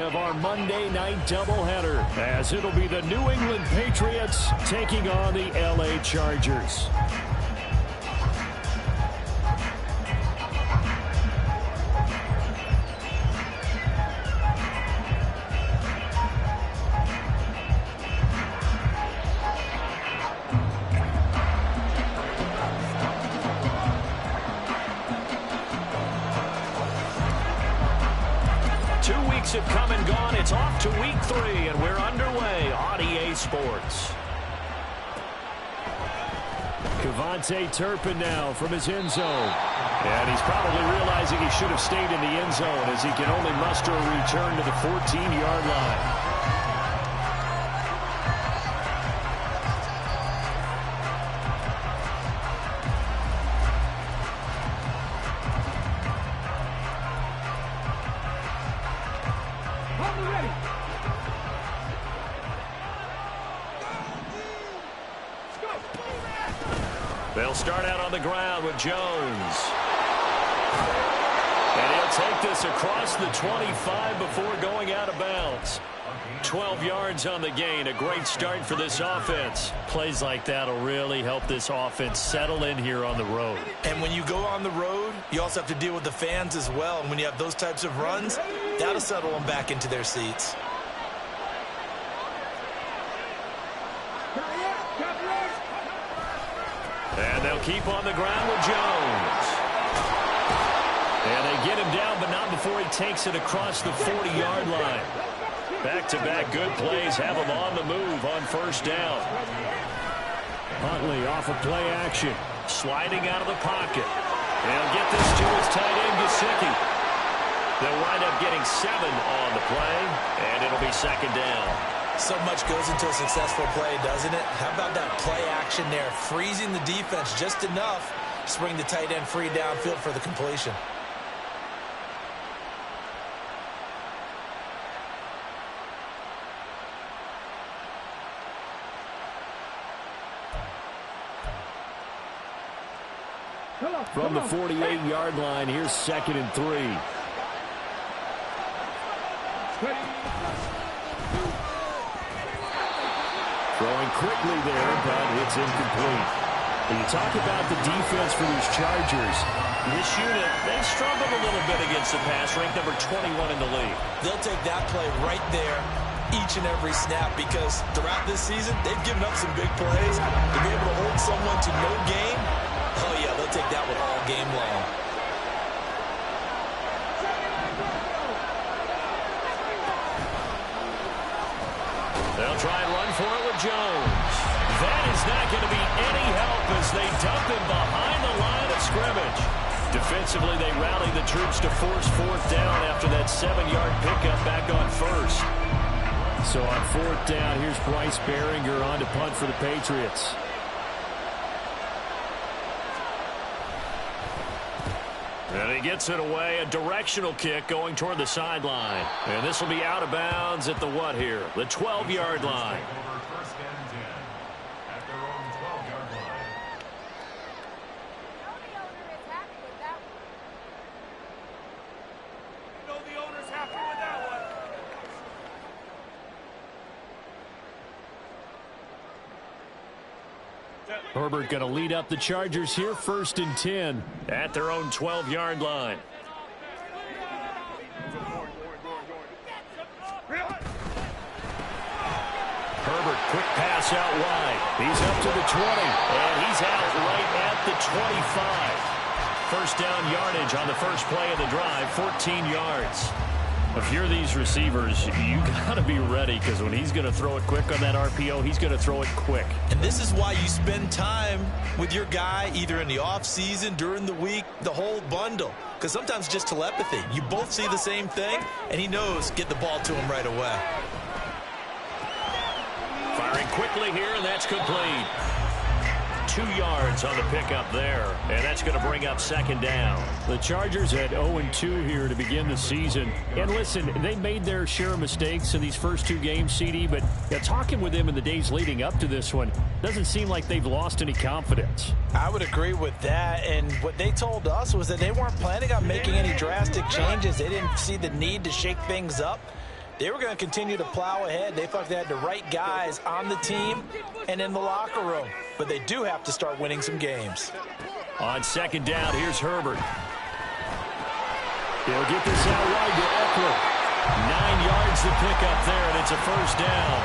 Of our Monday night doubleheader, as it'll be the New England Patriots taking on the LA Chargers. Have come and gone. It's off to week 3, and we're underway on EA Sports. Kevontae Turpin now from his end zone. And he's probably realizing he should have stayed in the end zone as he can only muster a return to the 14-yard line. They'll start out on the ground with Jones. And he'll take this across the 25 before going out of bounds. 12 yards on the gain. A great start for this offense. Plays like that will really help this offense settle in here on the road. And when you go on the road, you also have to deal with the fans as well. And when you have those types of runs, that'll settle them back into their seats. And they'll keep on the ground with Jones. And they get him down, but not before he takes it across the 40-yard line. Back-to-back good plays have him on the move on first down. Huntley off of play action. Sliding out of the pocket. They'll get this to his tight end, Gesicki. They'll wind up getting 7 on the play, and it'll be second down. So much goes into a successful play, doesn't it? How about that play action there? Freezing the defense just enough to bring the tight end free downfield for the completion. From the 48-yard line, here's 2nd and 3. Throwing quickly there, but it's incomplete. When you talk about the defense for these Chargers, this unit, they struggled a little bit against the pass, ranked number 21 in the league. They'll take that play right there each and every snap because throughout this season, they've given up some big plays. To be able to hold someone to no gain, oh yeah, they'll take that one all game long. They'll try and run for it with Jones. That is not going to be any help as they dump him behind the line of scrimmage. Defensively, they rally the troops to force 4th down after that 7-yard pickup back on first. So on 4th down, here's Bryce Behringer on to punt for the Patriots. And he gets it away, a directional kick going toward the sideline. And this will be out of bounds at the what here? The 12-yard line. Herbert going to lead up the Chargers here, 1st and 10 at their own 12-yard line. Herbert, quick pass out wide. He's up to the 20, and he's out right at the 25. First down yardage on the first play of the drive, 14 yards. If you're these receivers, you got to be ready because when he's going to throw it quick on that RPO, he's going to throw it quick. And this is why you spend time with your guy either in the offseason, during the week, the whole bundle. Because sometimes just telepathy. You both see the same thing, and he knows get the ball to him right away. Firing quickly here, and that's complete. 2 yards on the pickup there, and that's going to bring up second down. The Chargers at 0-2 here to begin the season. And listen, they made their share of mistakes in these first 2 games, CD, but talking with them in the days leading up to this one, doesn't seem like they've lost any confidence. I would agree with that, and what they told us was that they weren't planning on making any drastic changes. They didn't see the need to shake things up. They were going to continue to plow ahead. They felt they had the right guys on the team and in the locker room. But they do have to start winning some games. On second down, here's Herbert. He'll get this out wide to Eckler. 9 yards to pick up there, and it's a first down.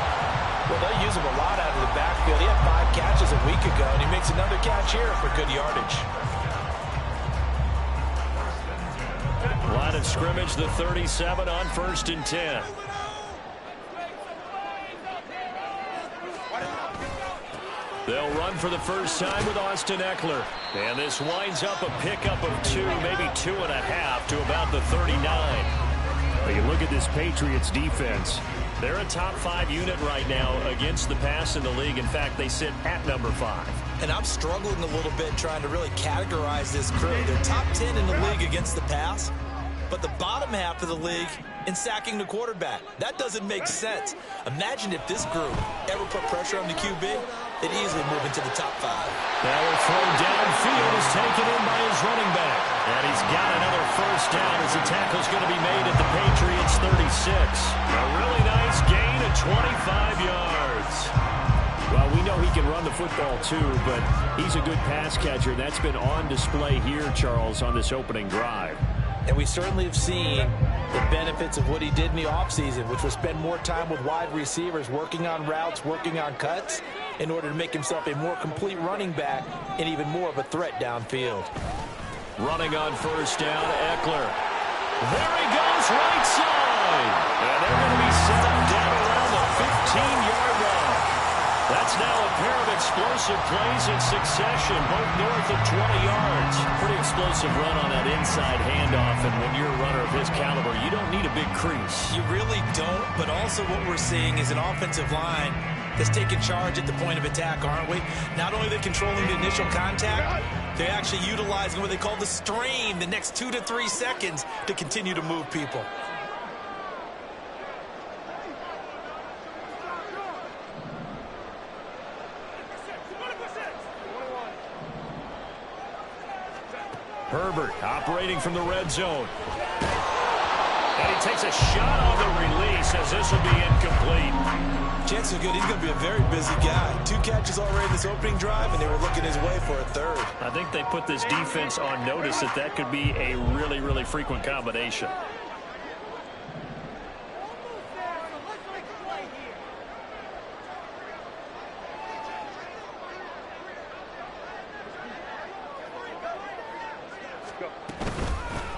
Well, they'll use him a lot out of the backfield. He had 5 catches a week ago, and he makes another catch here for good yardage. Line of scrimmage, the 37 on 1st and 10. They'll run for the first time with Austin Eckler. And this winds up a pickup of 2, maybe 2.5 to about the 39. But you look at this Patriots defense. They're a top 5 unit right now against the pass in the league. In fact, they sit at number 5. And I'm struggling a little bit trying to really categorize this crew. They're top 10 in the league against the pass, but the bottom half of the league in sacking the quarterback. That doesn't make sense. Imagine if this group ever put pressure on the QB, they'd easily move into the top 5. That will throw downfield is taken in by his running back. And he's got another first down as the tackle's going to be made at the Patriots 36. A really nice gain of 25 yards. Well, we know he can run the football too, but he's a good pass catcher. That's been on display here, Charles, on this opening drive. And we certainly have seen the benefits of what he did in the offseason, which was spend more time with wide receivers, working on routes, working on cuts, in order to make himself a more complete running back and even more of a threat downfield. Running on first down, Eckler. There he goes, right side. And they're going to be set up down around the 15-yard line. That's now a pair of explosive plays in succession, both north of 20 yards. Pretty explosive run on that inside handoff, and when you're a runner of his caliber, you don't need a big crease. You really don't, but also what we're seeing is an offensive line that's taking charge at the point of attack, aren't we? Not only are they controlling the initial contact, they're actually utilizing what they call the strain, the next 2 to 3 seconds, to continue to move people. Herbert operating from the red zone. And he takes a shot on the release as this will be incomplete. Chances are good. He's going to be a very busy guy. 2 catches already in this opening drive, and they were looking his way for a 3rd. I think they put this defense on notice that that could be a really, really frequent combination.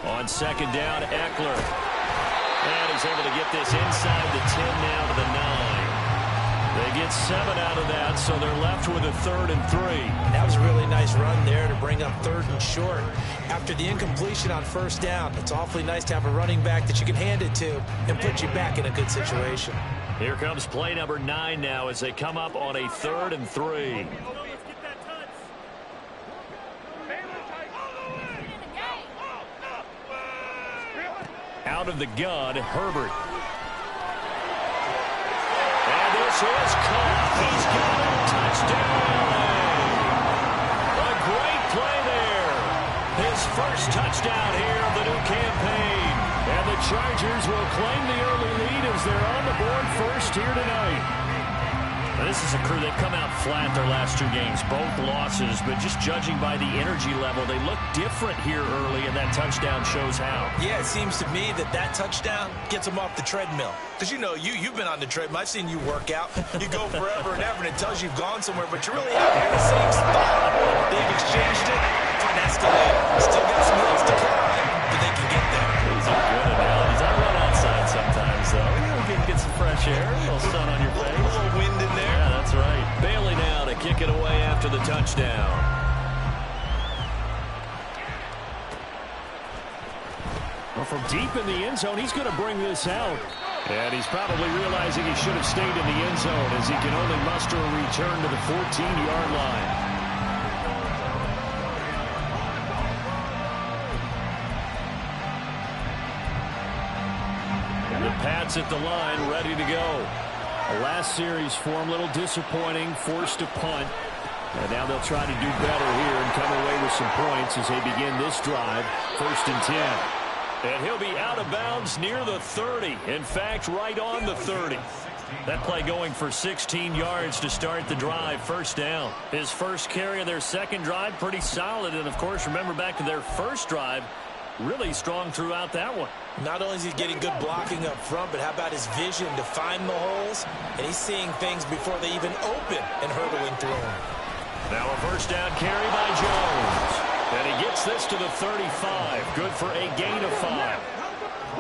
On second down, Eckler. And he's able to get this inside the 10 now to the 9. They get 7 out of that, so they're left with a 3rd and 3. That was a really nice run there to bring up 3rd and short. After the incompletion on first down, it's awfully nice to have a running back that you can hand it to and put you back in a good situation. Here comes play number 9 now as they come up on a 3rd and 3. Out of the gun, Herbert. And this is caught. He's got a touchdown. A great play there. His first touchdown here of the new campaign. And the Chargers will claim the early lead as they're on the board first here tonight. Now, this is a crew that come out flat their last 2 games, both losses, but just judging by the energy level, they look different here early, and that touchdown shows how. Yeah, it seems to me that touchdown gets them off the treadmill. Because you know, you've been on the treadmill. I've seen you work out. You go forever and ever, and it tells you you've gone somewhere, but you really haven't in the same spot. They've exchanged it for an escalator. Still got some hills to climb, but they can get there. These are good analogies. I run outside sometimes, though. You get some fresh air, a little sun on your face. A little wind in there. Yeah, that's right. Bailey now to kick it away after the touchdown. Well, from deep in the end zone, he's going to bring this out. And he's probably realizing he should have stayed in the end zone as he can only muster a return to the 14-yard line. And the Pats at the line, ready to go. The last series for him, a little disappointing, forced to punt. And now they'll try to do better here and come away with some points as they begin this drive, 1st and 10. And he'll be out of bounds near the 30. In fact, right on the 30. That play going for 16 yards to start the drive. First down. His first carry of their second drive, pretty solid. And, of course, remember back to their first drive, really strong throughout that one. Not only is he getting good blocking up front, but how about his vision to find the holes? And he's seeing things before they even open and hurdling through them. Now a first down carry by Jones. And he gets this to the 35. Good for a gain of 5.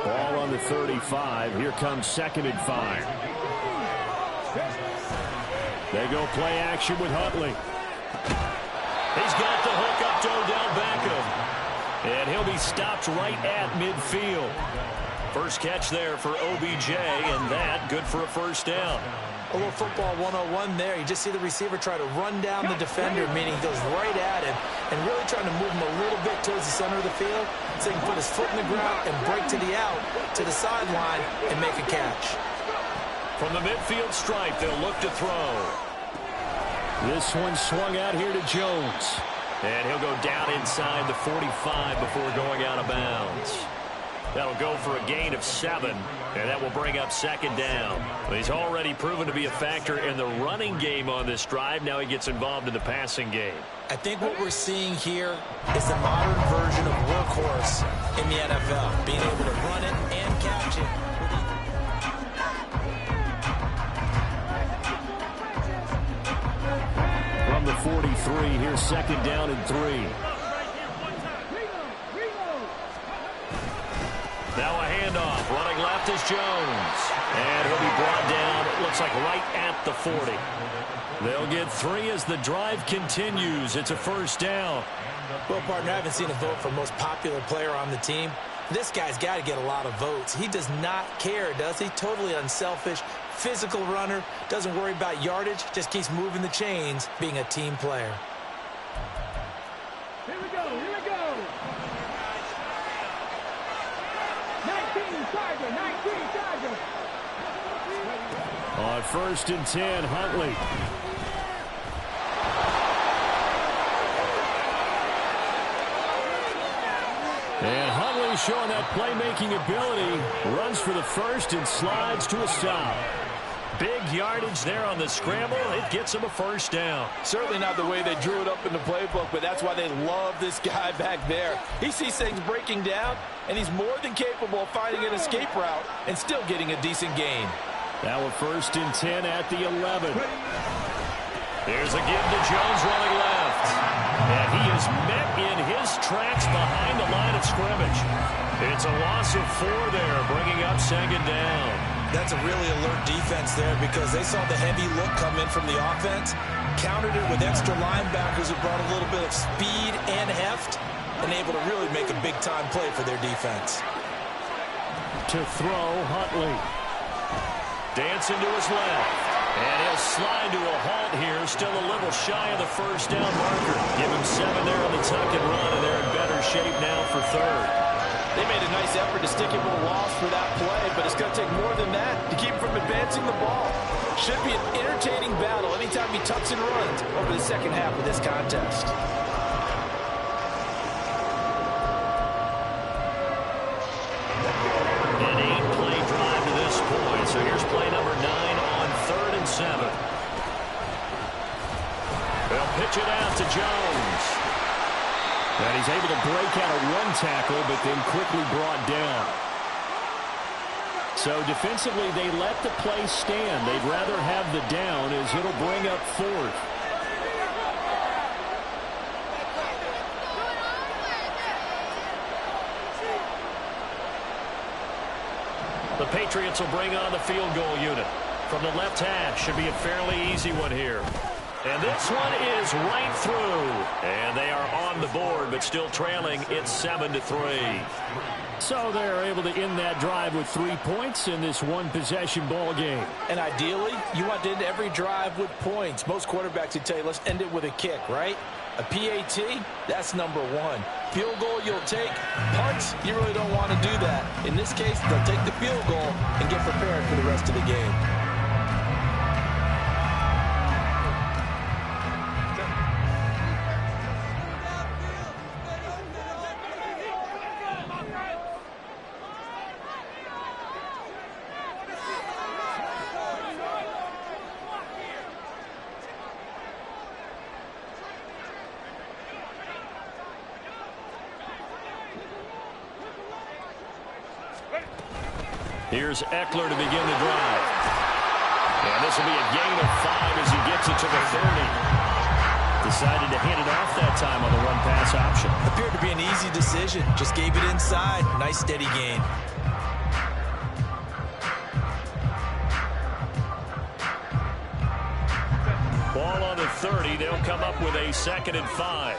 Ball on the 35. Here comes 2nd and 5. They go play action with Huntley. He's got the hook up to Odell Beckham. And he'll be stopped right at midfield. First catch there for OBJ, and that good for a first down. A little football 101 there. You just see the receiver try to run down the defender, meaning he goes right at him and really trying to move him a little bit towards the center of the field so he can put his foot in the ground and break to the out, to the sideline, and make a catch. From the midfield stripe, they'll look to throw. This one swung out here to Jones. And he'll go down inside the 45 before going out of bounds. That'll go for a gain of 7, and that will bring up 2nd down. He's already proven to be a factor in the running game on this drive. Now he gets involved in the passing game. I think what we're seeing here is the modern version of workhorse in the NFL, being able to run it and catch it. From the 43, here's 2nd down and 3. Now a handoff. Running left is Jones. And he'll be brought down, it looks like right at the 40. They'll get 3 as the drive continues. It's a first down. Well, partner, I haven't seen a vote for most popular player on the team. This guy's got to get a lot of votes. He does not care, does he? Totally unselfish, physical runner, doesn't worry about yardage, just keeps moving the chains, being a team player. Here we go, here we go. 19 Charger, 19 Charger. On 1st and 10, Huntley. And Huntley showing that playmaking ability. Runs for the first and slides to a stop. Big yardage there on the scramble. It gets him a first down. Certainly not the way they drew it up in the playbook, but that's why they love this guy back there. He sees things breaking down, and he's more than capable of finding an escape route and still getting a decent gain. Now a 1st and 10 at the 11. There's a give to Jones running left. And he is met in his tracks behind the line of scrimmage. It's a loss of 4 there, bringing up 2nd down. That's a really alert defense there because they saw the heavy look come in from the offense, countered it with extra linebackers who brought a little bit of speed and heft, and able to really make a big-time play for their defense. To throw, Huntley. Dancing to his left. And he'll slide to a halt here, still a little shy of the first down marker. Give him 7 there on the tuck and run, and they're in better shape now for 3rd. They made a nice effort to stick him with a loss for that play, but it's going to take more than that to keep him from advancing the ball. Should be an entertaining battle anytime he tucks and runs over the second half of this contest. An 8-play drive to this point, so here's play number 9 on 3rd and 7. They'll pitch it out to Jones. And he's able to break out a 1 tackle, but then quickly brought down. So defensively, they let the play stand. They'd rather have the down as it'll bring up 4th. The Patriots will bring on the field goal unit. From the left hash, should be a fairly easy one here. And this one is right through. And they are on the board, but still trailing. It's 7-3. So they're able to end that drive with 3 points in this one-possession ball game. And ideally, you want to end every drive with points. Most quarterbacks would tell you, let's end it with a kick, right? A PAT, that's number 1. Field goal you'll take. Punts, you really don't want to do that. In this case, they'll take the field goal and get prepared for the rest of the game. Here's Eckler to begin the drive. And this will be a gain of 5 as he gets it to the 30. Decided to hand it off that time on the run-pass option. Appeared to be an easy decision. Just gave it inside. Nice steady gain. Ball on the 30. They'll come up with a 2nd and 5.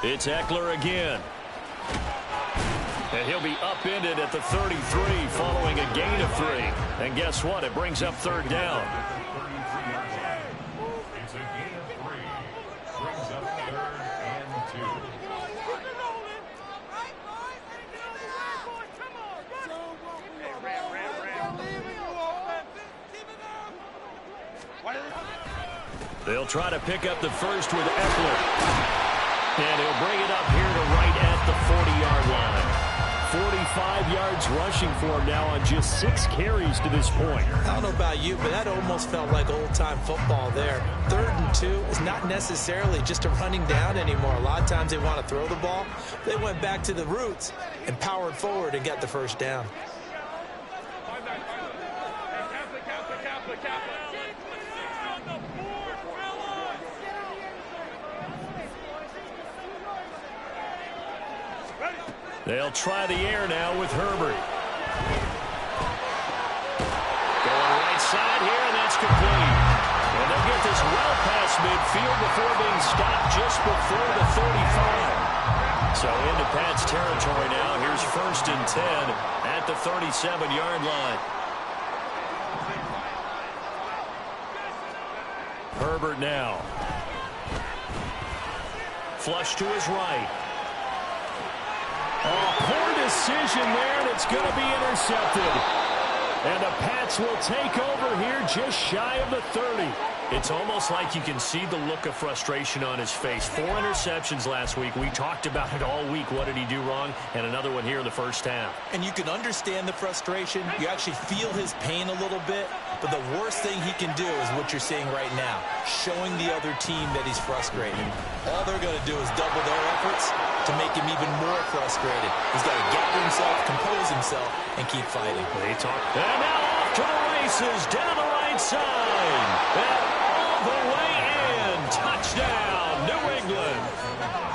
It's Eckler again. And he'll be upended at the 33 following a gain of 3. And guess what? It brings up 3rd down. It's a gain of 3. Brings up 3rd and 2. They'll try to pick up the first with Eckler. And he'll bring it up here to right at the 40-yard line. 45 yards rushing for him now on just 6 carries to this point. I don't know about you, but that almost felt like old-time football there. 3rd and 2 is not necessarily just a running down anymore. A lot of times they want to throw the ball. They went back to the roots and powered forward and got the first down. They'll try the air now with Herbert. Going right side here, and that's complete. And they'll get this well past midfield before being stopped just before the 35. So into Pats territory now. Here's 1st and 10 at the 37-yard line. Herbert now. Flush to his right. Oh, poor decision there, and it's going to be intercepted. And the Pats will take over here just shy of the 30. It's almost like you can see the look of frustration on his face. 4 interceptions last week. We talked about it all week. What did he do wrong? And another one here in the first half. And you can understand the frustration. You actually feel his pain a little bit. But the worst thing he can do is what you're seeing right now, showing the other team that he's frustrated. All they're going to do is double their efforts to make him even more frustrated. He's got to gather himself, compose himself, and keep fighting. They talk. And now off to the races, down the right side. And all the way in. Touchdown, New England.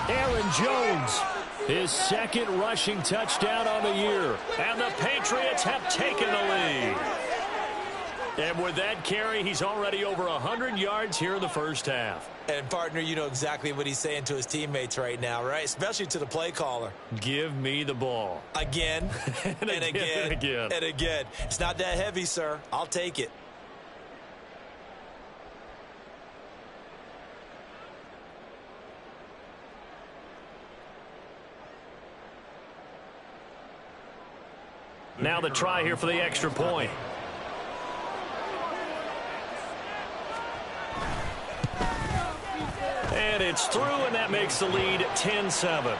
Aaron Jones, his 2nd rushing touchdown on the year. And the Patriots have taken the lead. And with that carry, he's already over 100 yards here in the first half. And, partner, you know exactly what he's saying to his teammates right now, right? Especially to the play caller. Give me the ball. Again, and again, and again. And again. It's not that heavy, sir. I'll take it. Now the try here for the extra point. And it's through, and that makes the lead 10-7.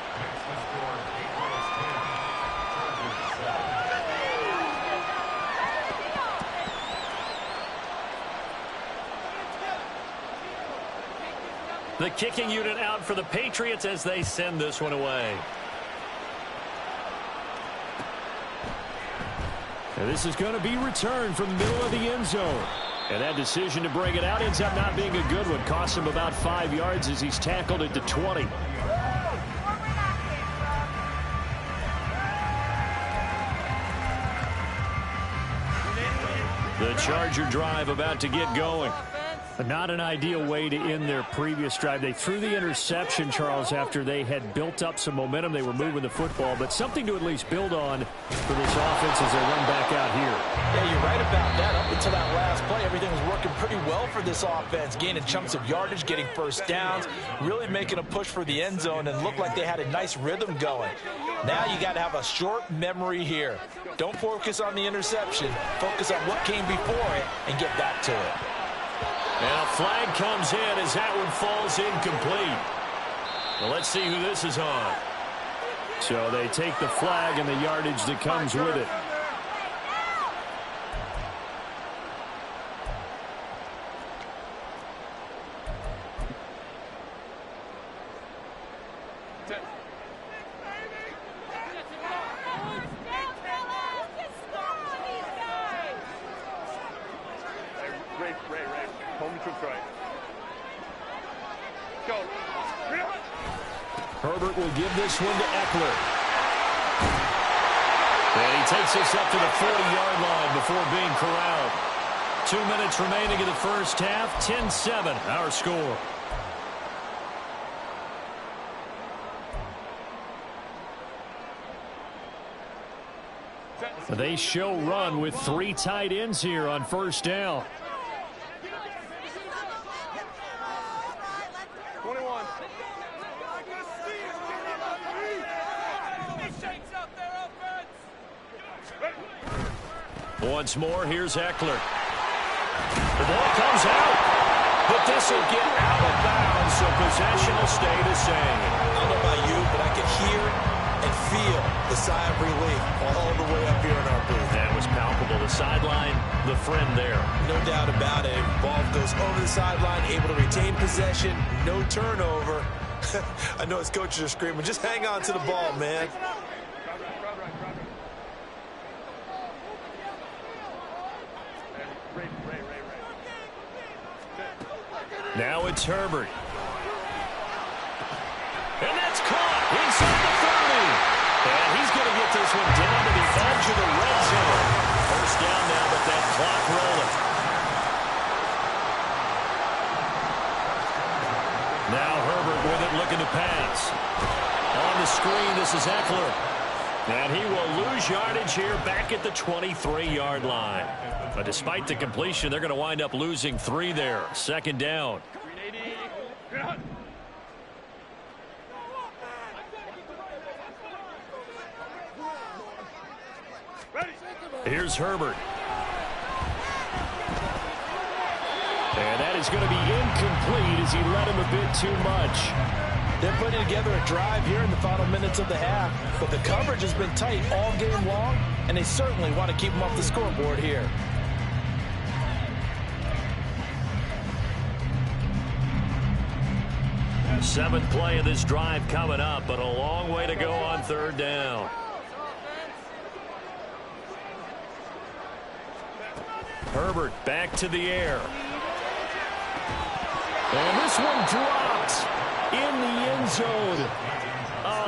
The kicking unit out for the Patriots as they send this one away. And this is going to be returned from the middle of the end zone. And that decision to bring it out ends up not being a good one. Costs him about 5 yards as he's tackled at the 20. The Charger drive about to get going. Not an ideal way to end their previous drive. They threw the interception, Charles, after they had built up some momentum. They were moving the football, but something to at least build on for this offense as they run back out here. Yeah, you're right about that. Up until that last play, everything was working pretty well for this offense, gaining chunks of yardage, getting first downs, really making a push for the end zone, and looked like they had a nice rhythm going. Now you got to have a short memory here. Don't focus on the interception. Focus on what came before it and get back to it. And a flag comes in as that one falls incomplete. Well, let's see who this is on. So they take the flag and the yardage that comes with it. Ray. Hold me to right. Go. Herbert will give this one to Eckler. And he takes us up to the 40-yard line before being corralled. 2 minutes remaining in the first half. 10-7, our score. They show run with 3 tight ends here on first down. 21. Once more, here's Eckler. The ball comes out, but this will get out of bounds, so possession will stay the same. I don't know about you, but I can hear and feel the sigh of relief all the way up here in our booth. That was palpable. The sideline, the friend there. No doubt about it. Ball goes over the sideline, able to retain possession, no turnover. I know his coaches are screaming, just hang on to the ball, man. Now it's Herbert. And that's caught inside the 30. And he's going to get this one down to the edge of the red zone. First down now, but that clock rolling. Now Herbert with it, looking to pass. On the screen, this is Eckler. And he will lose yardage here back at the 23-yard line. But despite the completion, they're going to wind up losing 3 there. Second down. Here's Herbert. And that is going to be incomplete as he led him a bit too much. They're putting together a drive here in the final minutes of the half, but the coverage has been tight all game long, and they certainly want to keep them off the scoreboard here. Seventh play of this drive coming up, but a long way to go on third down. Herbert back to the air. And this one dropped in the end zone.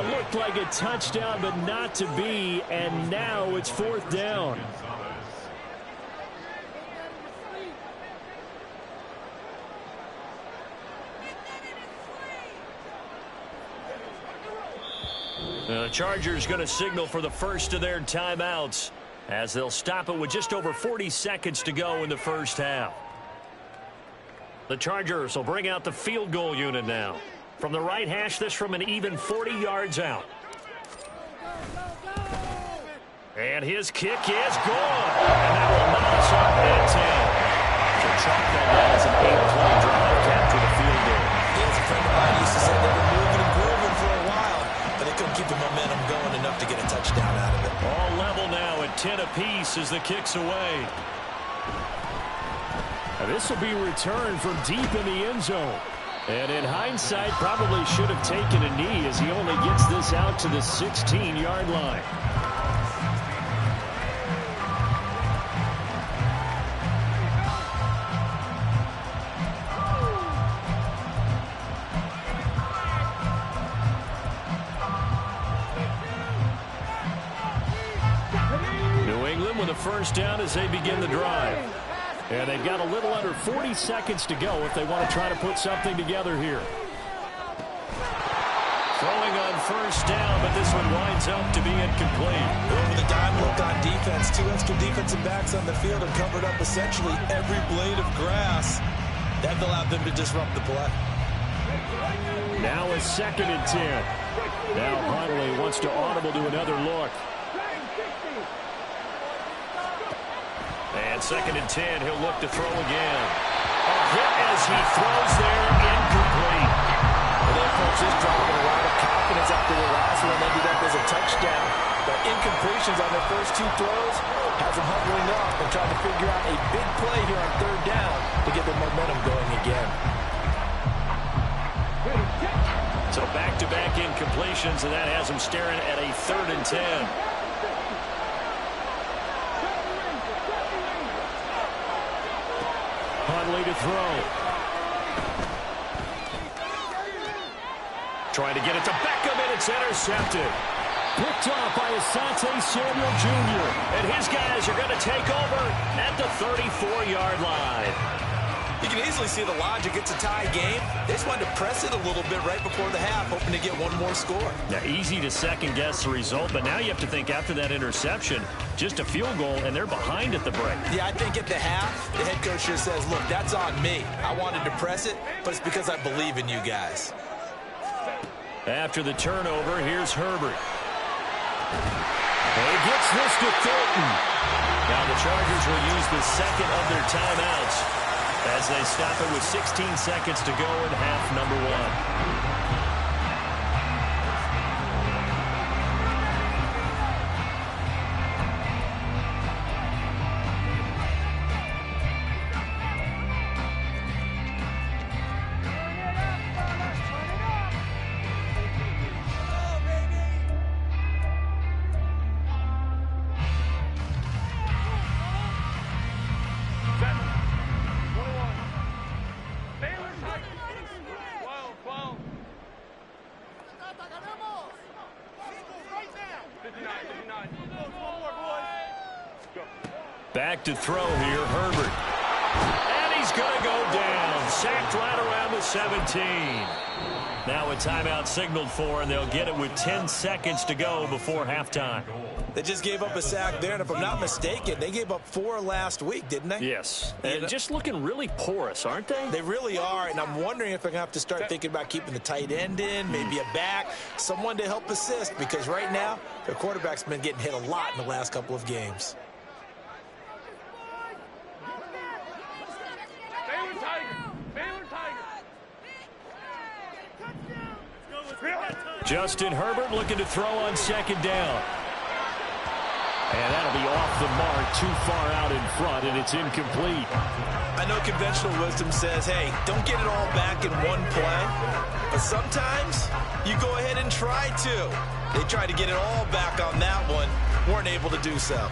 Looked like a touchdown, but not to be, and now it's fourth down. The Chargers going to signal for the first of their timeouts as they'll stop it with just over 40 seconds to go in the first half. The Chargers will bring out the field goal unit now. From the right hash, this from an even 40 yards out. And his kick is good. And that will knock us off at 10. So chalk that down as an 8-play drive capture the field goal. As a friend of mine used to say, they were moving and grooving for a while, but they couldn't keep the momentum going enough to get a touchdown out of it. All level now at 10 apiece as the kick's away. Now this will be returned from deep in the end zone. And in hindsight, probably should have taken a knee as he only gets this out to the 16-yard line. New England with a first down as they begin the drive. And they've got a little under 40 seconds to go if they want to try to put something together here. Throwing on first down, but this one winds up to be incomplete. Over the dime look on defense. 2 extra defensive backs on the field and covered up essentially every blade of grass. That allowed them to disrupt the play. Now a 2nd and 10. Now Huntley wants to audible to another look. And 2nd and 10, he'll look to throw again. A hit as he throws there, incomplete. Well, they approach this drive with a lot of confidence after the last one ended up as a touchdown. But incompletions on their first 2 throws has them hovering up and trying to figure out a big play here on third down to get their momentum going again. So back-to-back incompletions, and that has them staring at a 3rd and 10. Conley to throw. Trying to get it to Beckham, and it's intercepted. Picked off by Asante Samuel Jr. And his guys are going to take over at the 34-yard line. You can easily see the logic. It's a tie game. They just wanted to press it a little bit right before the half, hoping to get one more score. Now, easy to second-guess the result, but now you have to think after that interception, just a field goal, and they're behind at the break. Yeah, I think at the half, the head coach just says, look, that's on me. I wanted to press it, but it's because I believe in you guys. After the turnover, here's Herbert. And he gets this to Thornton. Now the Chargers will use the second of their timeouts as they stop it with 16 seconds to go in half number one. Back to throw here, Herbert. And he's going to go down. Sacked right around the 17. Now a timeout signaled for, and they'll get it with 10 seconds to go before halftime. They just gave up a sack there, and if I'm not mistaken, they gave up 4 last week, didn't they? Yes. And just looking really porous, aren't they? They really are, and I'm wondering if they're going to have to start thinking about keeping the tight end in, maybe a back, someone to help assist, because right now, their quarterback's been getting hit a lot in the last couple of games. Justin Herbert looking to throw on second down. And that'll be off the mark, too far out in front, and it's incomplete. I know conventional wisdom says, hey, don't get it all back in one play. But sometimes you go ahead and try to. They tried to get it all back on that one, weren't able to do so.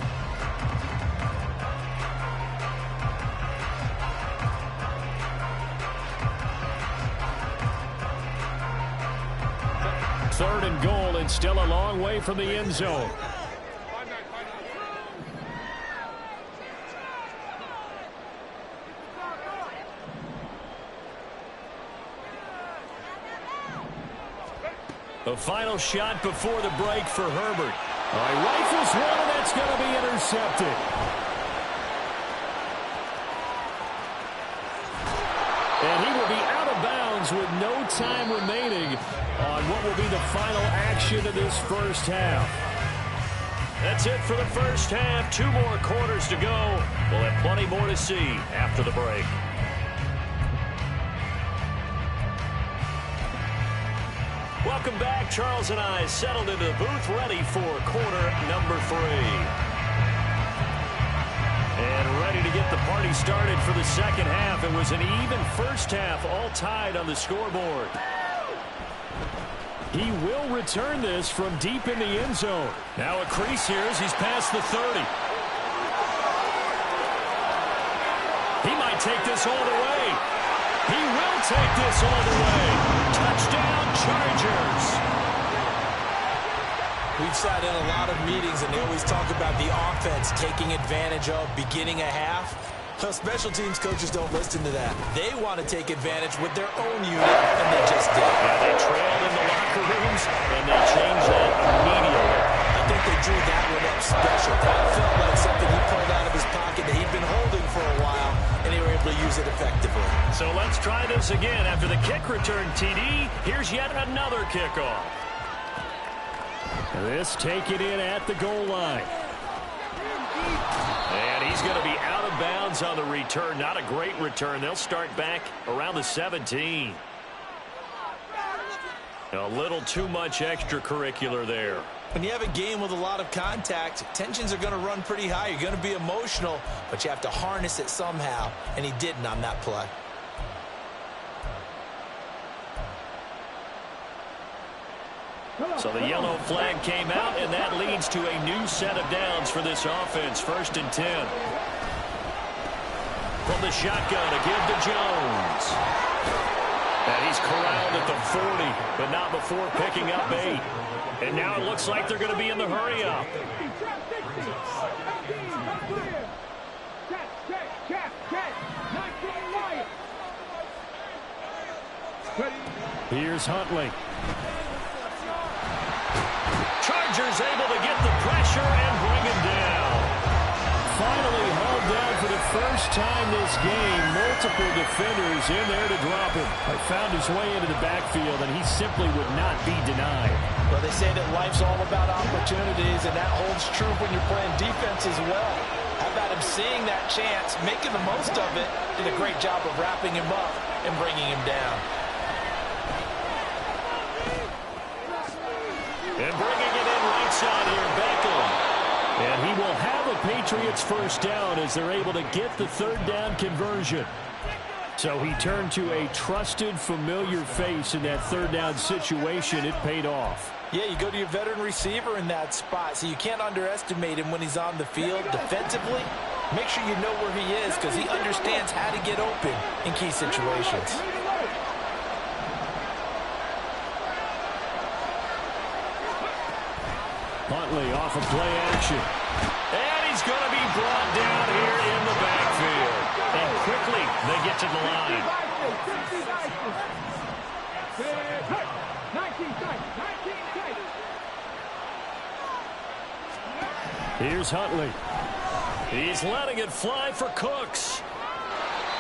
Third and goal, and still a long way from the end zone. The final shot before the break for Herbert. All right, rifles one, and that's going to be intercepted. And he will be out of bounds with no time remaining on what will be the final action of this first half. That's it for the first half. 2 more quarters to go. We'll have plenty more to see after the break. Welcome back. Charles and I settled into the booth, ready for quarter number 3. And ready to get the party started for the second half. It was an even first half, all tied on the scoreboard. He will return this from deep in the end zone. Now a crease here as he's past the 30. He might take this all the way. He will take this all the way. Touchdown, Chargers. We've sat in a lot of meetings, and they always talk about the offense taking advantage of beginning a half. Well, special teams coaches don't listen to that. They want to take advantage with their own unit, and they just did. Yeah, they trailed in the locker rooms, and they changed that immediately. I think they drew that one up special. That felt like something he pulled out of his pocket that he'd been holding for a while, and they were able to use it effectively. So let's try this again. After the kick return TD, here's yet another kickoff. This taken in at the goal line. And he's going to be out of bounds on the return. Not a great return. They'll start back around the 17. A little too much extracurricular there. When you have a game with a lot of contact, tensions are going to run pretty high. You're going to be emotional, but you have to harness it somehow, and he didn't on that play. So the yellow flag came out, and that leads to a new set of downs for this offense. 1st and 10. from the shotgun to give to Jones. And he's corralled at the 40, but not before picking up 8. And now it looks like they're going to be in the hurry-up. Here's Huntley. Chargers able to get the pressure and bring him down. Finally hauled down for the first time this game. Multiple defenders in there to drop him. Found his way into the backfield, and he simply would not be denied. Well, they say that life's all about opportunities, and that holds true when you're playing defense as well. How about him seeing that chance, making the most of it, did a great job of wrapping him up and bringing him down. And bringing it in right side here, Beckham. And he will have a Patriots first down as they're able to get the third down conversion. So he turned to a trusted, familiar face in that third down situation. It paid off. Yeah, you go to your veteran receiver in that spot, so you can't underestimate him when he's on the field defensively. Make sure you know where he is because he understands how to get open in key situations. Huntley off of play action. And he's going to be brought down here in the backfield. And quickly, they get to the line. Here's Huntley. He's letting it fly for Cooks.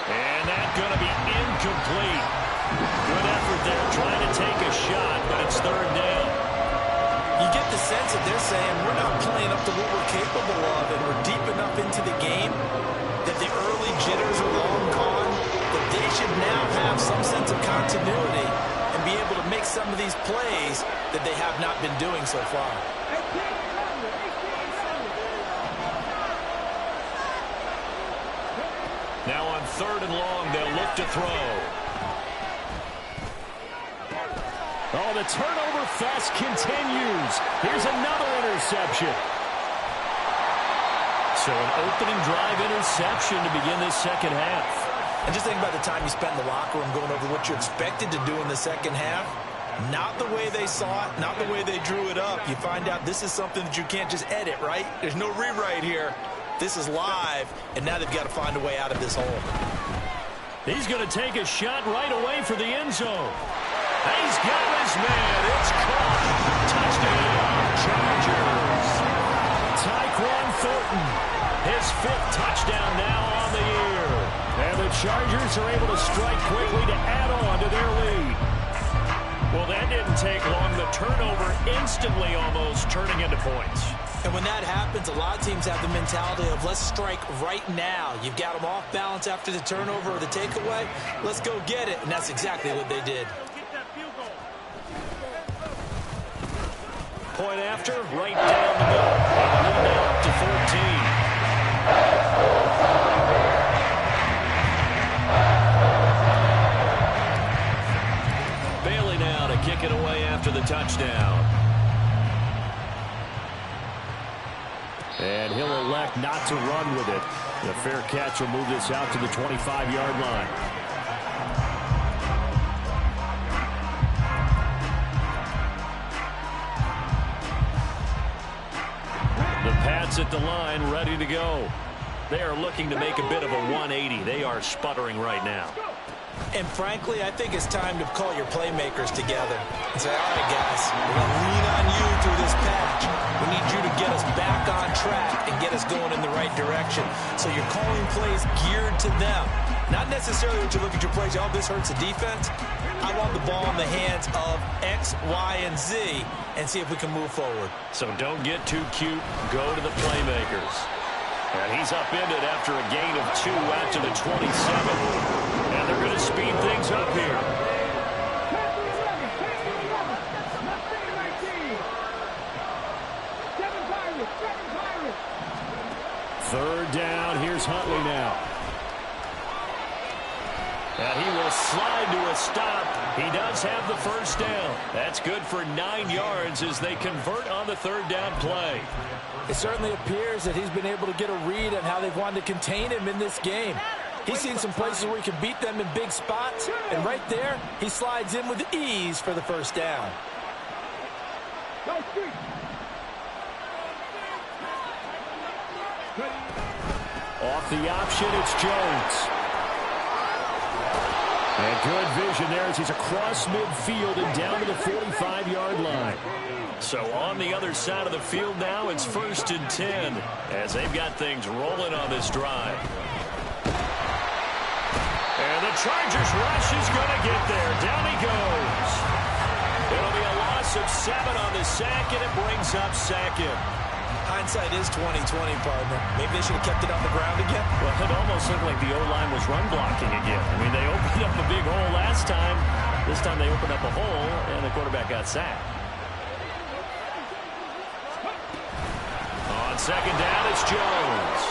And that's going to be incomplete. Good effort there trying to take a shot, but it's third down. You get the sense that they're saying we're not playing up to what we're capable of, and we're deep enough into the game that the early jitters are long gone, that they should now have some sense of continuity and be able to make some of these plays that they have not been doing so far. Now on third and long, they'll look to throw. Oh, the turnover fest continues. Here's another interception. So an opening drive interception to begin this second half. And just think about the time you spent in the locker room going over what you expected to do in the second half. Not the way they saw it, not the way they drew it up. You find out this is something that you can't just edit, right? There's no rewrite here. This is live, and now they've got to find a way out of this hole. He's going to take a shot right away for the end zone. He's got his man. It's caught. Touchdown, Chargers. Tyquan Thornton, his 5th touchdown now on the year. And the Chargers are able to strike quickly to add on to their lead. Well, that didn't take long. The turnover instantly almost turning into points. And when that happens, a lot of teams have the mentality of let's strike right now. You've got them off balance after the turnover or the takeaway. Let's go get it. And that's exactly what they did. Point after, right down the middle. And lead out to 14. Bailey now to kick it away after the touchdown. And he'll elect not to run with it. The fair catch will move this out to the 25-yard line. The Pats at the line, ready to go. They are looking to make a bit of a 180. They are sputtering right now. And frankly, I think it's time to call your playmakers together and say, all right, guys, we're going to lean on you through this patch. We need you to get us back on track and get us going in the right direction. So you're calling plays geared to them. Not necessarily what you look at your plays, oh, this hurts the defense. I want the ball in the hands of X, Y, and Z and see if we can move forward. So don't get too cute. Go to the playmakers. And he's upended after a gain of 2 out to the 27. And they're going to speed things up here. Third down. Here's Huntley now. And he will slide to a stop. He does have the first down. That's good for 9 yards as they convert on the third down play. It certainly appears that he's been able to get a read on how they've wanted to contain him in this game. He's seen some places where he can beat them in big spots, and right there, he slides in with ease for the first down. Off the option, it's Jones. And good vision there as he's across midfield and down to the 45-yard line. So on the other side of the field now, it's 1st and 10 as they've got things rolling on this drive. And the Chargers rush is going to get there. Down he goes. It'll be a loss of 7 on the sack, and it brings up 2nd. Hindsight is 20/20, partner. Maybe they should have kept it on the ground again. Well, it almost looked like the O-line was run blocking again. I mean, they opened up a big hole last time. This time they opened up a hole, and the quarterback got sacked. On 2nd down, it's Jones.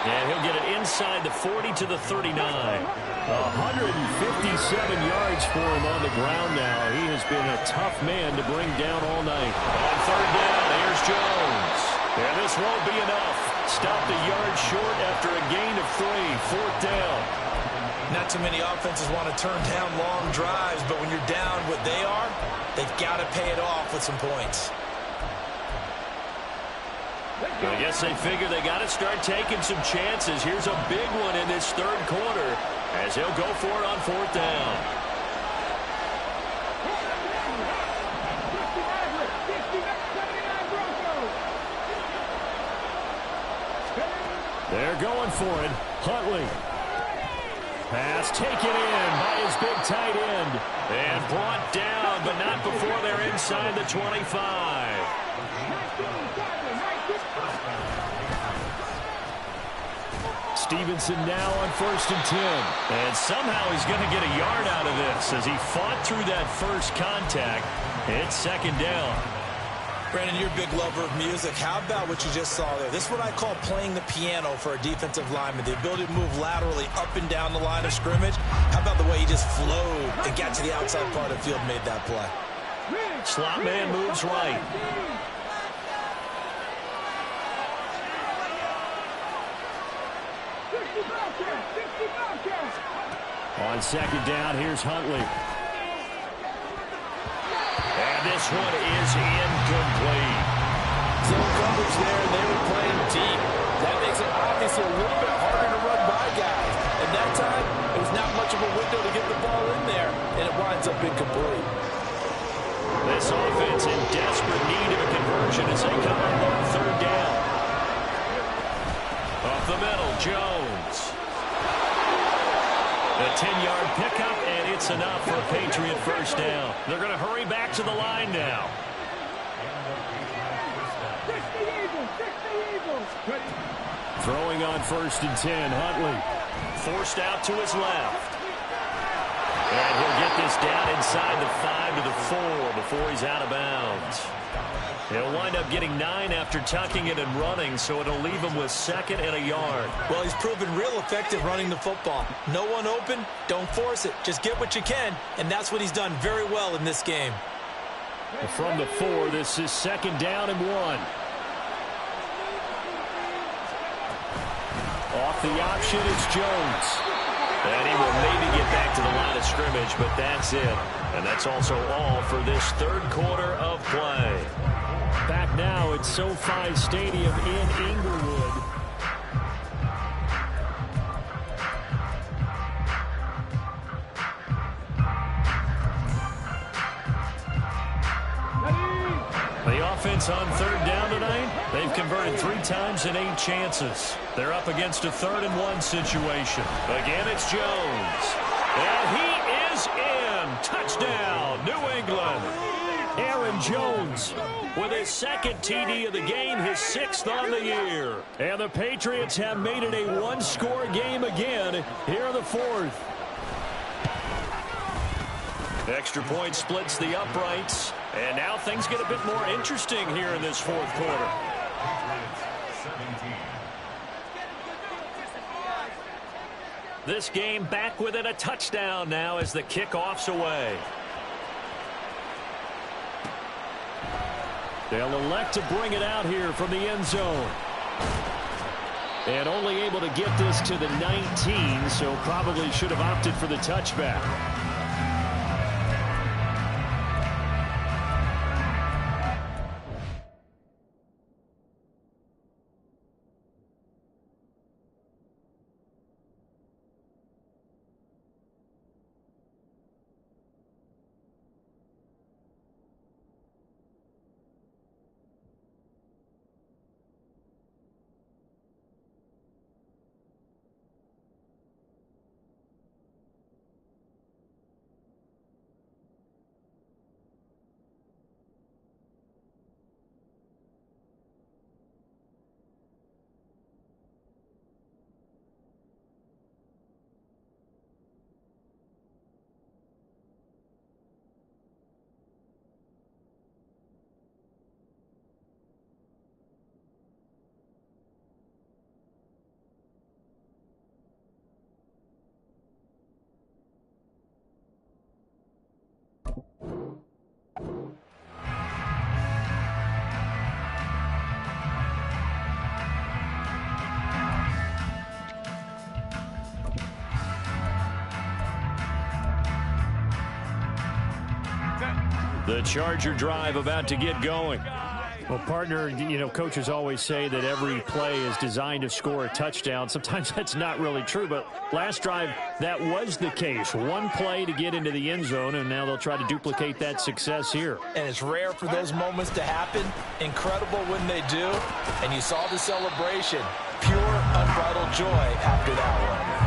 And he'll get it inside the 40 to the 39. 157 yards for him on the ground now. He has been a tough man to bring down all night. On 3rd down, here's Jones. And this won't be enough. Stopped a yard short after a gain of 3. 4th down. Not too many offenses want to turn down long drives, but when you're down what they are, they've got to pay it off with some points. I guess they figure they got to start taking some chances. Here's a big one in this 3rd quarter as he'll go for it on 4th down. They're going for it. Huntley. Pass taken in by his big tight end. And brought down, but not before they're inside the 25. Stevenson now on 1st and 10. And somehow he's going to get a yard out of this as he fought through that first contact. It's 2nd down. Brandon, you're a big lover of music. How about what you just saw there? This is what I call playing the piano for a defensive lineman. The ability to move laterally up and down the line of scrimmage. How about the way he just flowed and got to the outside part of the field and made that play? Slot man moves right. On 2nd down, here's Huntley. And this one is incomplete. Zone coverage there, and they were playing deep. That makes it obviously a little bit harder to run by guys. And that time, it was not much of a window to get the ball in there, and it winds up incomplete. This offense in desperate need of a conversion as they come up on 3rd down. Up the middle, Jones. A 10-yard pickup, and it's enough for a Patriot 1st down. They're going to hurry back to the line now. Throwing on 1st and 10, Huntley. Forced out to his left. And he'll get this down inside the 5 to the 4 before he's out of bounds. He'll wind up getting 9 after tucking it and running, so it'll leave him with 2nd and a yard. Well, he's proven real effective running the football. No one open, don't force it. Just get what you can, and that's what he's done very well in this game. From the 4, this is 2nd down and 1. Off the option, it's Jones. And he will maybe get back to the line of scrimmage, but that's it. And that's also all for this 3rd quarter of play. Back now at SoFi Stadium in Inglewood. The offense on 3rd down tonight, they've converted 3 times in 8 chances. They're up against a 3rd and 1 situation. Again, it's Jones. And he is in. Touchdown, New England. Aaron Jones with his 2nd TD of the game, his 6th on the year. And the Patriots have made it a 1-score game again here in the 4th. Extra point splits the uprights. And now things get a bit more interesting here in this 4th quarter. This game back within a touchdown now as the kickoff's away. They'll elect to bring it out here from the end zone. And only able to get this to the 19, so probably should have opted for the touchback. The Charger drive about to get going. Well, partner, you know, coaches always say that every play is designed to score a touchdown. Sometimes that's not really true, but last drive, that was the case. One play to get into the end zone, and now they'll try to duplicate that success here. And it's rare for those moments to happen. Incredible when they do. And you saw the celebration. Pure, unbridled joy after that one.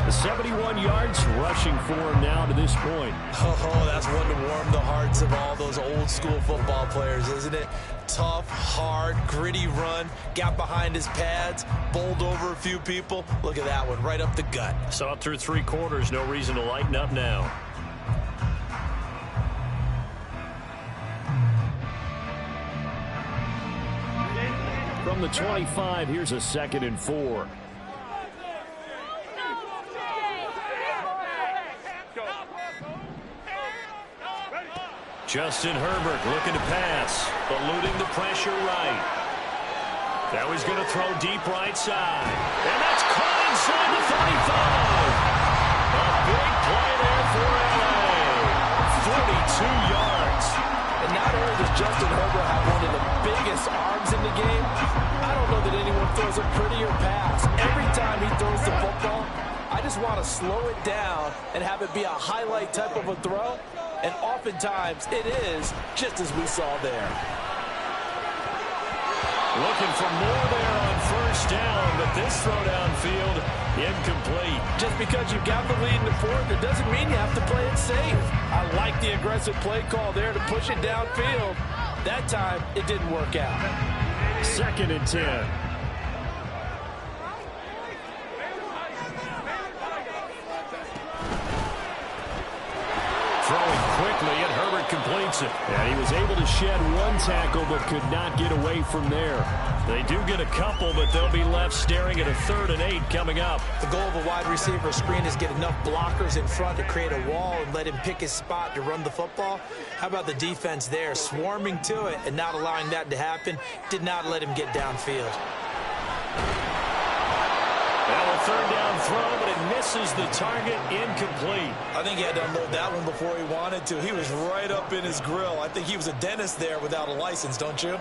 71 yards rushing for him now to this point. Oh, that's one to warm the hearts of all those old school football players, isn't it? Tough, hard, gritty run, got behind his pads, bowled over a few people. Look at that one, right up the gut. Saw it through 3 quarters, no reason to lighten up now. From the 25, here's a 2nd and 4. Justin Herbert looking to pass, eluding the pressure right. Now he's going to throw deep right side. And that's caught inside the 35. A big play there for LA. 42 yards. And not only does Justin Herbert have one of the biggest arms in the game, I don't know that anyone throws a prettier pass. Every time he throws the football, I just want to slow it down and have it be a highlight type of a throw. And oftentimes, it is, just as we saw there. Looking for more there on 1st down, but this throw downfield, incomplete. Just because you've got the lead in the 4th, it doesn't mean you have to play it safe. I like the aggressive play call there to push it downfield. That time, it didn't work out. 2nd and 10. Throwing quickly, and Herbert completes it. And he was able to shed 1 tackle, but could not get away from there. They do get a couple, but they'll be left staring at a 3rd and 8 coming up. The goal of a wide receiver screen is get enough blockers in front to create a wall and let him pick his spot to run the football. How about the defense there, swarming to it and not allowing that to happen? Did not let him get downfield. Well, a 3rd down throw, but it misses the target, incomplete. I think he had to unload that one before he wanted to. He was right up in his grill. I think he was a dentist there without a license, don't you?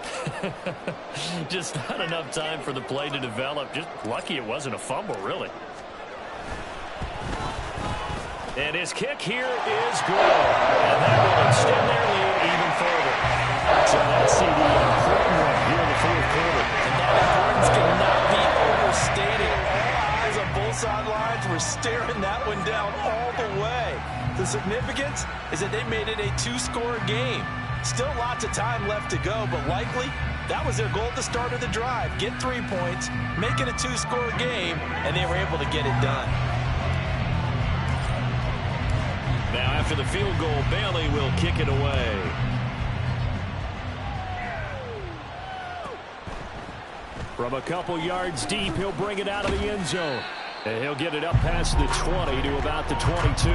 Just not enough time for the play to develop. Just lucky it wasn't a fumble, really. And his kick here is good. And that will extend their lead even further. So that's the important one here in the 4th quarter. And that importance cannot be overstated. On both sidelines, we're staring that one down all the way. The significance is that they made it a 2-score game. Still lots of time left to go, but likely that was their goal at the start of the drive. Get 3 points, make it a 2-score game, and they were able to get it done. Now after the field goal, Bailey will kick it away. From a couple yards deep, he'll bring it out of the end zone. And he'll get it up past the 20 to about the 22.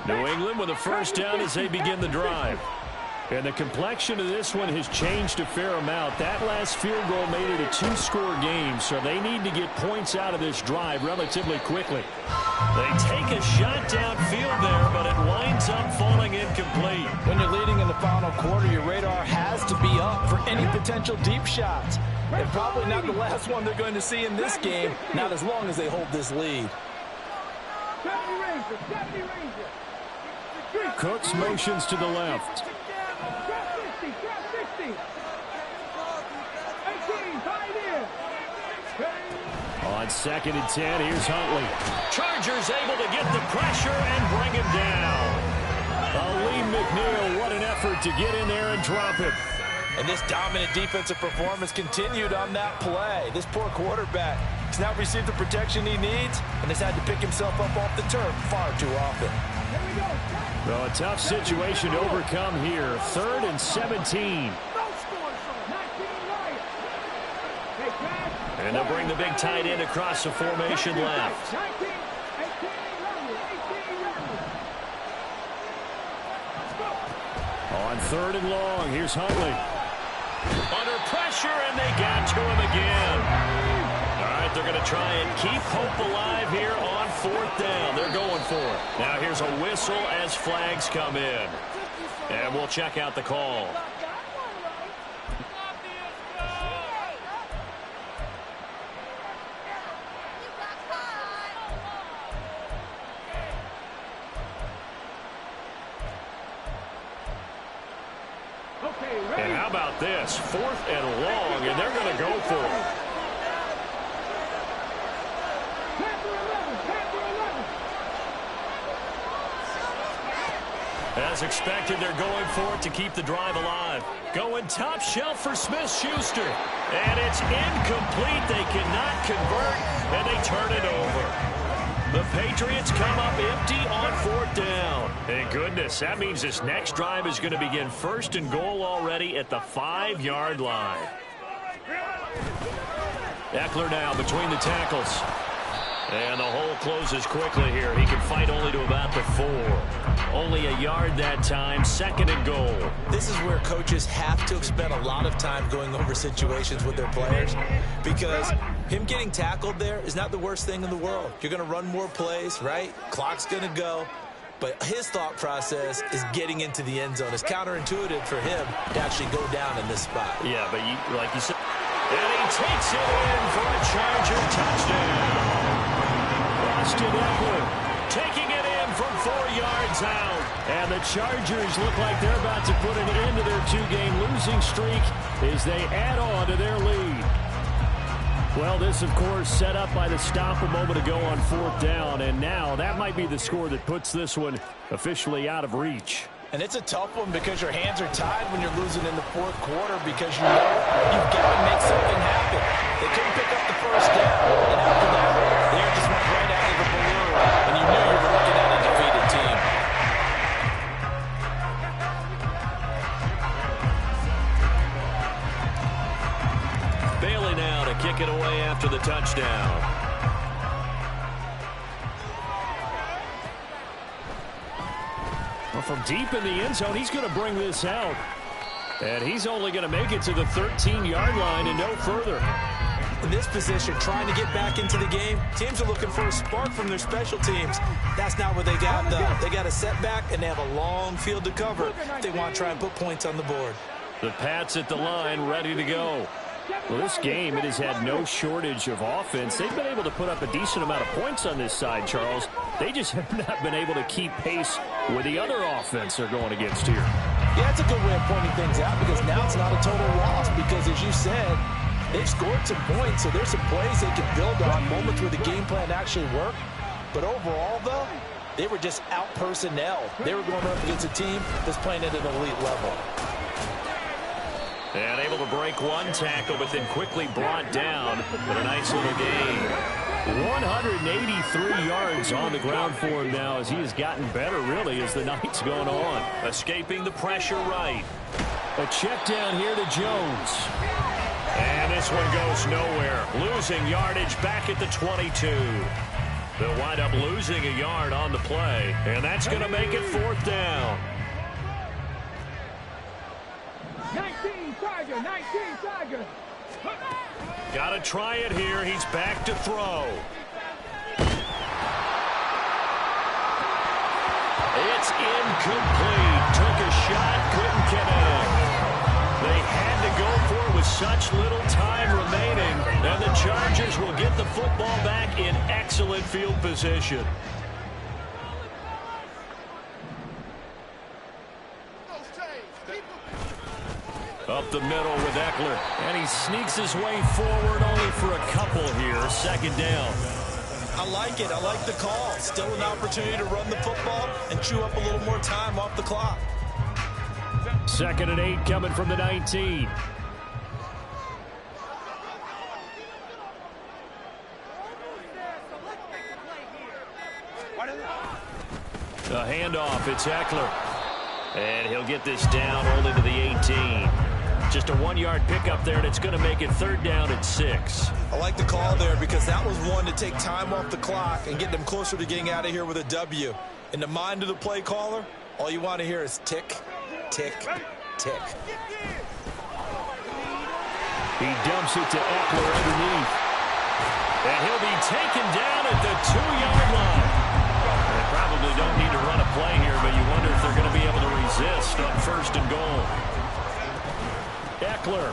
New England with a 1st down as they begin the drive. And the complexion of this one has changed a fair amount. That last field goal made it a 2-score game, so they need to get points out of this drive relatively quickly. They take a shot downfield there, but it winds up falling incomplete. When you're leading in the final quarter, your radar has to be up for any potential deep shots. And probably not the last one they're going to see in this game, not as long as they hold this lead. 70 Ranger, 70 Ranger. Cooks motions to the left. Trap 60, trap 60. 18, tied in. On 2nd and 10, here's Huntley. Chargers able to get the pressure and bring him down. Lee McNeil, what an effort to get in there and drop him. And this dominant defensive performance continued on that play. This poor quarterback has now received the protection he needs and has had to pick himself up off the turf far too often. Here we go. Well, a tough situation to overcome here. 3rd and 17. No score, 19 right. Hey, Brad. And they'll bring the big tight end across the formation left. 19, 18 running, 18 running. On 3rd and long, here's Huntley. Under pressure, and they got to him again. All right, they're going to try and keep hope alive here on 4th down. They're going for it. Now here's a whistle as flags come in. And we'll check out the call. And how about this? 4th and long, and they're going to go for it. As expected, they're going for it to keep the drive alive. Going top shelf for Smith-Schuster. And it's incomplete. They cannot convert, and they turn it over. The Patriots come up empty on 4th down. Thank goodness. That means this next drive is going to begin 1st and goal already at the 5-yard line. Eckler now between the tackles. And the hole closes quickly here. He can fight only to about the 4. Only a yard that time. 2nd and goal. This is where coaches have to spend a lot of time going over situations with their players, because him getting tackled there is not the worst thing in the world. You're going to run more plays, right? Clock's going to go. But his thought process is getting into the end zone. It's counterintuitive for him to actually go down in this spot. Yeah, but like you said, and he takes it in for a Charger touchdown. Austin Eckler taking it in from 4 yards out. And the Chargers look like they're about to put an end to their 2-game losing streak as they add on to their lead. Well, this, of course, set up by the stop a moment ago on 4th down. And now that might be the score that puts this one officially out of reach. And it's a tough one because your hands are tied when you're losing in the 4th quarter, because you know you've got to make something happen. They couldn't pick up the 1st down. And after that, the air just went right out of the balloon. And you knew you were looking at a defeated team. Bailey now to kick it away after the touchdown. Well, from deep in the end zone, he's going to bring this out. And he's only going to make it to the 13-yard line and no further. In this position, trying to get back into the game, teams are looking for a spark from their special teams. That's not what they got, though. They got a setback, and they have a long field to cover if they want to try and put points on the board. The Pats at the line, ready to go. Well, this game, it has had no shortage of offense. They've been able to put up a decent amount of points on this side, Charles. They just have not been able to keep pace with the other offense they're going against here. Yeah, it's a good way of pointing things out, because now it's not a total loss, because, as you said, they've scored some points, so there's some plays they can build on, moments where the game plan actually worked. But overall, though, they were just out-personnel. They were going up against a team that's playing at an elite level. And able to break one tackle, but then quickly brought down. But a nice little gain. 183 yards on the ground for him now, as he has gotten better, really, as the night's gone on. Escaping the pressure right. A check down here to Jones. And this one goes nowhere. Losing yardage back at the 22. They'll wind up losing a yard on the play. And that's going to make it 4th down. 19 Tiger, 19 Tiger. Got to try it here. He's back to throw. It's incomplete. Took a shot, couldn't connect. They had to go for it with such little time remaining, and the Chargers will get the football back in excellent field position. Up the middle with Eckler, and he sneaks his way forward only for a couple here. Second down. I like it. I like the call. Still an opportunity to run the football and chew up a little more time off the clock. 2nd and 8 coming from the 19. A handoff. It's Eckler. And he'll get this down only to the 18. Just a 1-yard pickup there, and it's going to make it 3rd down and 6. I like the call there because that was one to take time off the clock and get them closer to getting out of here with a W. In the mind of the play caller, all you want to hear is tick, tick, tick. He dumps it to Eckler underneath. And he'll be taken down at the 2-yard line. They probably don't need to run a play here, but you wonder if they're going to be able to resist on 1st and goal. Eckler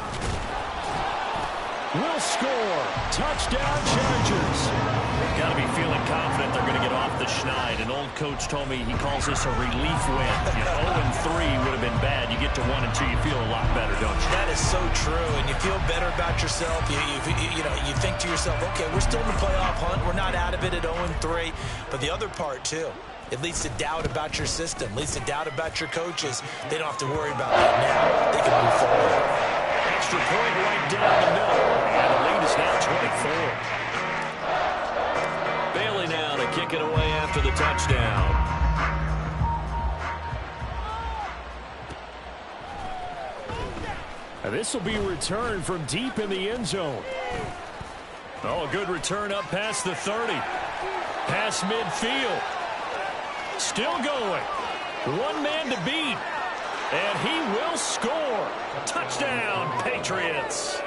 will score. Touchdown, Chargers. They've got to be feeling confident they're going to get off the schneid. An old coach told me he calls this a relief win. 0-3 would have been bad. You get to 1-2, you feel a lot better, don't you? That is so true, and you feel better about yourself. You think to yourself, okay, we're still in the playoff hunt. We're not out of it at 0-3. But the other part, too, it leads to doubt about your system, leads to doubt about your coaches. They don't have to worry about that now. They can move forward. Extra point right down the middle, and the lead is now 24. Bailey now to kick it away after the touchdown. And this will be returned from deep in the end zone. Oh, a good return up past the 30. Past midfield. Still going. One man to beat. And he will score. Touchdown, Patriots.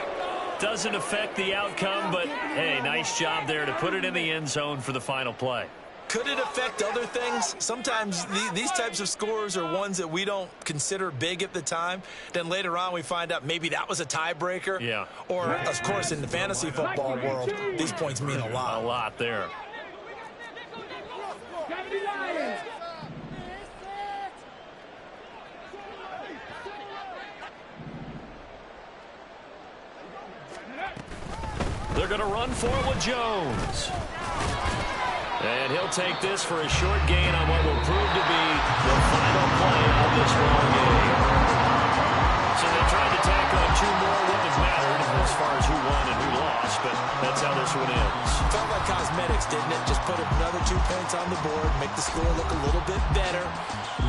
Doesn't affect the outcome, but, hey, nice job there to put it in the end zone for the final play. Could it affect other things? Sometimes these types of scores are ones that we don't consider big at the time. Then later on we find out maybe that was a tiebreaker. Yeah. Or, of course, in the fantasy football world, these points mean a lot. A lot there. They're going to run for it with Jones. And he'll take this for a short gain on what will prove to be the final play of this ball game. So they tried to tack on 2 more. Wouldn't have mattered as far as who won and who lost, but that's how this one ends. Felt like cosmetics, didn't it? Just put another 2 points on the board, make the score look a little bit better.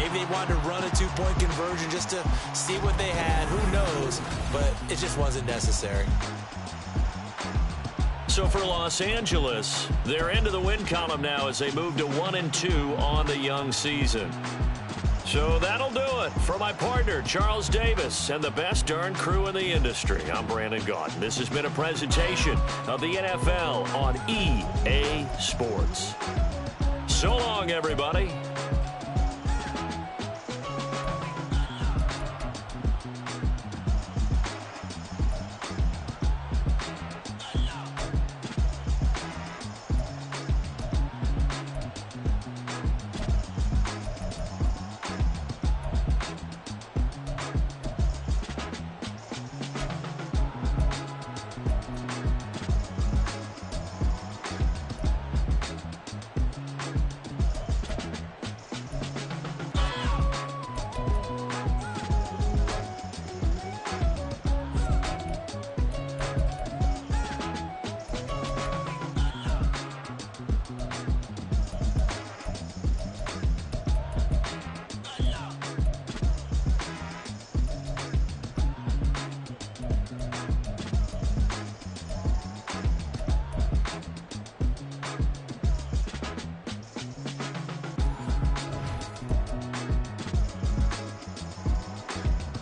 Maybe they wanted to run a 2-point conversion just to see what they had. Who knows? But it just wasn't necessary. So for Los Angeles, they're into the win column now as they move to 1-2 on the young season. So that'll do it. For my partner, Charles Davis, and the best darn crew in the industry, I'm Brandon Gaudin. This has been a presentation of the NFL on EA Sports. So long, everybody.